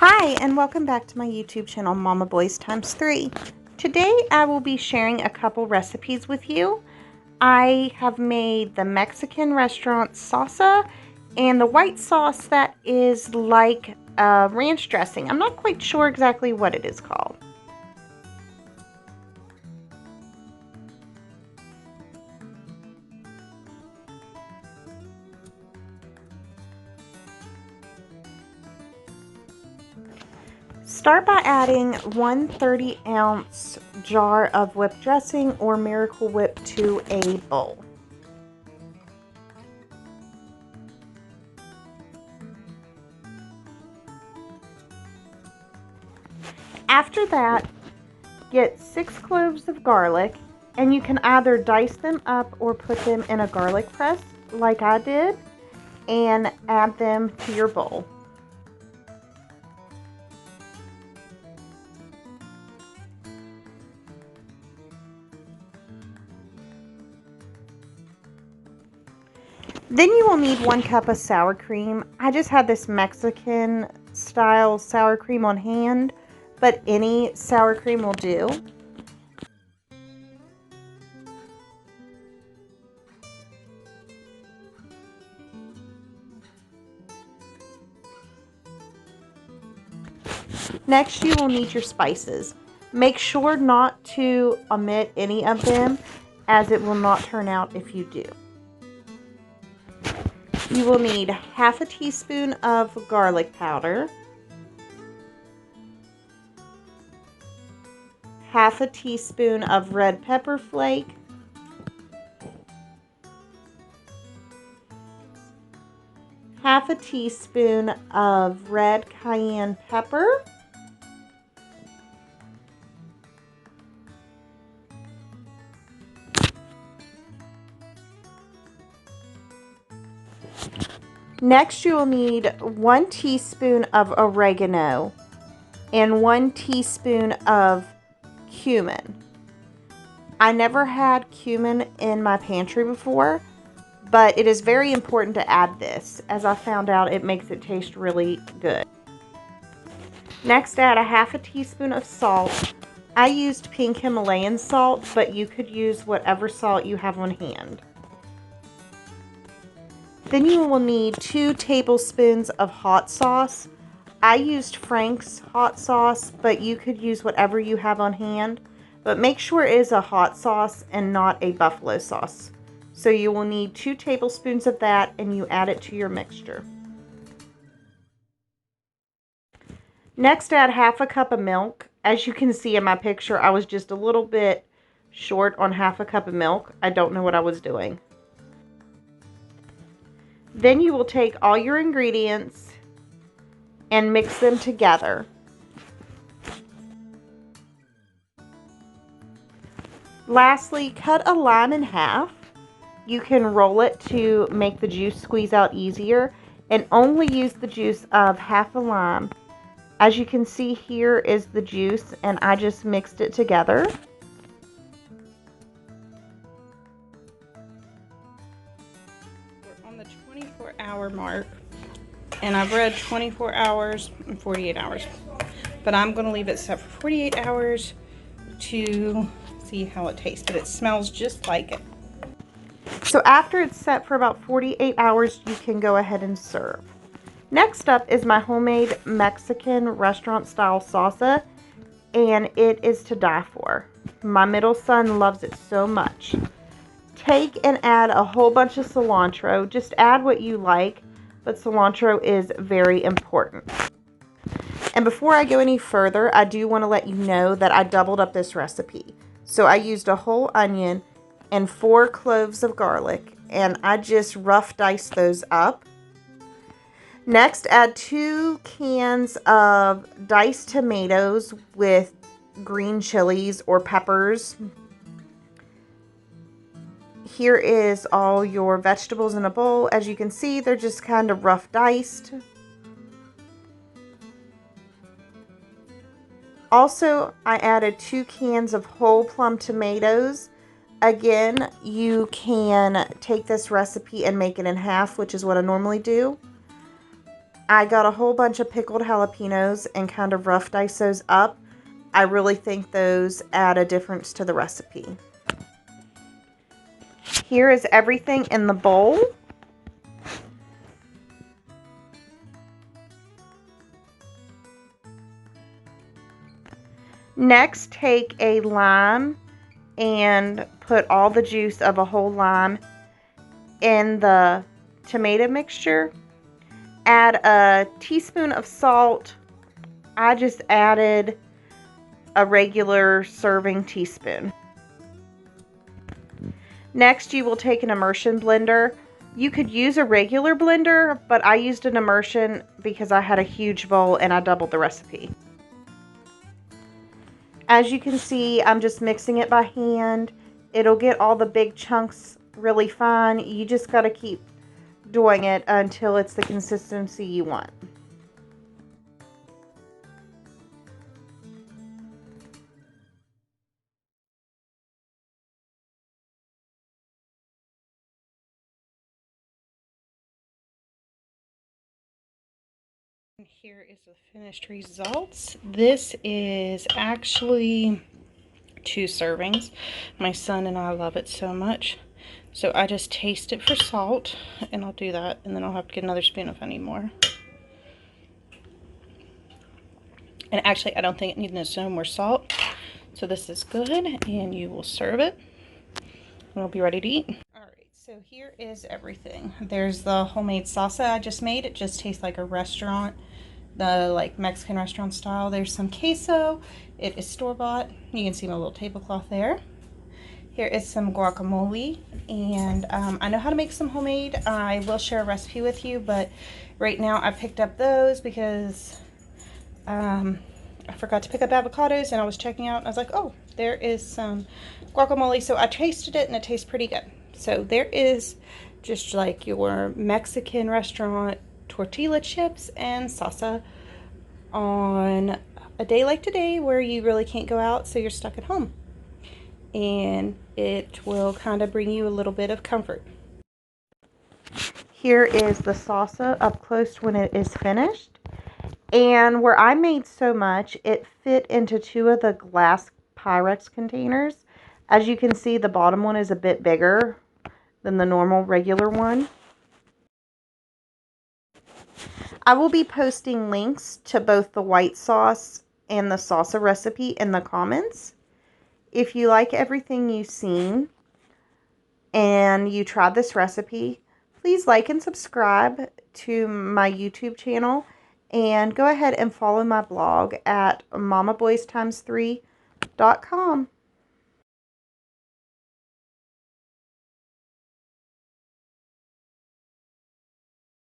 Hi, and welcome back to my YouTube channel, Mama Boys Times 3. Today I will be sharing a couple recipes with you. I have made the Mexican restaurant salsa and the white sauce that is like ranch dressing. I'm not quite sure exactly what it is called. Start by adding 1 30-ounce jar of whipped dressing or Miracle Whip to a bowl. After that, get 6 cloves of garlic, and you can either dice them up or put them in a garlic press like I did and add them to your bowl. Then you will need 1 cup of sour cream. I just had this Mexican style sour cream on hand, but any sour cream will do. Next, you will need your spices. Make sure not to omit any of them, as it will not turn out if you do. You will need half a teaspoon of garlic powder, half a teaspoon of red pepper flake, half a teaspoon of red cayenne pepper, next you will need 1 teaspoon of oregano and 1 teaspoon of cumin. I never had cumin in my pantry before, but it is very important to add this, as I found out it makes it taste really good. Next, add a half a teaspoon of salt. I used pink Himalayan salt, but you could use whatever salt you have on hand. Then you will need 2 tablespoons of hot sauce. I used Frank's hot sauce, but you could use whatever you have on hand. But make sure it is a hot sauce and not a buffalo sauce. So you will need 2 tablespoons of that, and you add it to your mixture. Next, add half a cup of milk. As you can see in my picture, I was just a little bit short on half a cup of milk. I don't know what I was doing. Then you will take all your ingredients and mix them together. Lastly, cut a lime in half. You can roll it to make the juice squeeze out easier, and only use the juice of half a lime. As you can see, here is the juice, and I just mixed it together. We're on the 24-hour mark, and I've read 24 hours and 48 hours, but I'm going to leave it set for 48 hours to see how it tastes, but it smells just like it. So after it's set for about 48 hours, you can go ahead and serve. Next up is my homemade Mexican restaurant style salsa, and it is to die for. My middle son loves it so much. Take and add a whole bunch of cilantro. Just add what you like, but cilantro is very important. And before I go any further, I do want to let you know that I doubled up this recipe. So I used a whole onion and 4 cloves of garlic, and I just rough diced those up. Next, add 2 cans of diced tomatoes with green chilies or peppers. Here is all your vegetables in a bowl. As you can see, they're just kind of rough diced. Also, I added 2 cans of whole plum tomatoes. Again, you can take this recipe and make it in half, which is what I normally do. I got a whole bunch of pickled jalapenos and kind of rough diced those up. I really think those add a difference to the recipe. Here is everything in the bowl. Next, take a lime and put all the juice of a whole lime in the tomato mixture. Add a teaspoon of salt. I just added a regular serving teaspoon. Next, you will take an immersion blender. You could use a regular blender, but I used an immersion because I had a huge bowl and I doubled the recipe. As you can see, I'm just mixing it by hand. It'll get all the big chunks really fine. You just got to keep doing it until it's the consistency you want. And here is the finished results. This is actually 2 servings. My son and I love it so much. So I just taste it for salt, and I'll do that, and then I'll have to get another spoon if I need more. And actually, I don't think it needs no more salt. So this is good, and you will serve it, and we'll be ready to eat. Alright, so here is everything. There's the homemade salsa I just made. It just tastes like a restaurant, the like Mexican restaurant style. There's some queso. It is store-bought. You can see my little tablecloth there. Here is some guacamole, and I know how to make some homemade. I will share a recipe with you, but right now I picked up those because I forgot to pick up avocados, and I was checking out and I was like, oh, there is some guacamole. So I tasted it and it tastes pretty good. So there is just like your Mexican restaurant tortilla chips and salsa on a day like today where you really can't go out, so you're stuck at home. And it will kind of bring you a little bit of comfort. Here is the salsa up close when it is finished. And where I made so much, it fit into 2 of the glass Pyrex containers. As you can see, the bottom one is a bit bigger than the normal regular one. I will be posting links to both the white sauce and the salsa recipe in the comments. If you like everything you've seen and you tried this recipe, please like and subscribe to my YouTube channel, and go ahead and follow my blog at mamaboysx3.com.